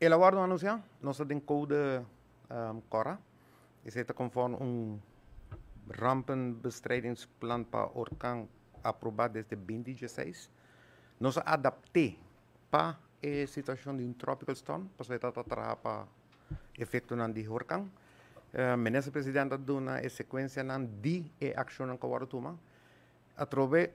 Ela guarda anunciar, nós temos code Cora, e se conforme rampenbestrijdingsplan para orkan aprovado desde 2016. Nós adaptamos para a situação de tropical storm, para você trabalhar para efeito de orkan. Ministro Presidente dona a sequência de ação que vai tomar. Através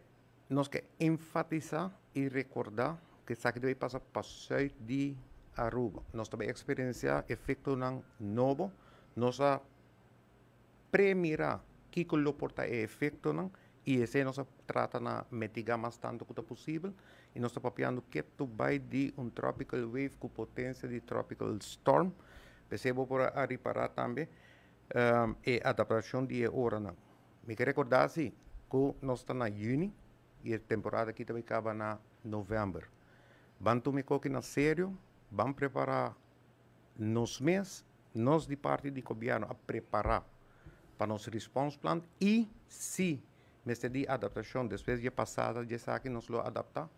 nós que enfatizar e recordar que isso aqui deve passar para o de Aruba. Nós também experienciar efeito novo, nós premirar que o porta é efeito e esse nós trata na mitigar mais tanto quanto possível e nós estamos papiando que tu vai de tropical wave com potência de tropical storm, percebo por a reparar também e adaptação de hora não. Me quer recordar assim que nós estamos na junho e a temporada aqui também acaba na novembro. Vamos tomar coque na sério, vamos preparar nos meses, nós de parte do governo a preparar para nosso response plan e se mês de adaptação depois de passada já sabe que nós lo adaptar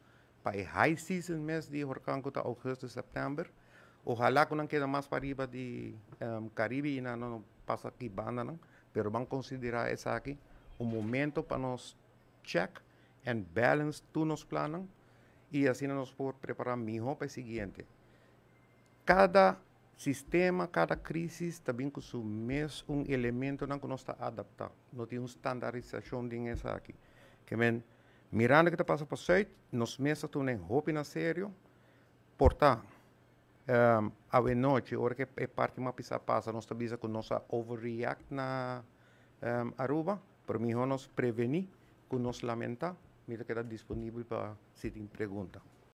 para o high season mês de huracão que agosto setembro ojalá que não quede mais para riba de Caribe e não passa aqui banda não pero vamos considerar essa aqui momento para nós check and balance todos nos planos e assim nós podemos preparar melhor para o seguinte. Cada sistema, cada crise também com seu mesmo elemento que nós está adaptado. Não tem uma estandarização de isso aqui. Que mirando que está passando para o site, nós mesmos temos roupa na sério, portar a noite, hora que é parte mais passa, nós também que nós overreact na Aruba, para mim nós prevenir, que nós lamentar, mira que está disponível para se tem pergunta.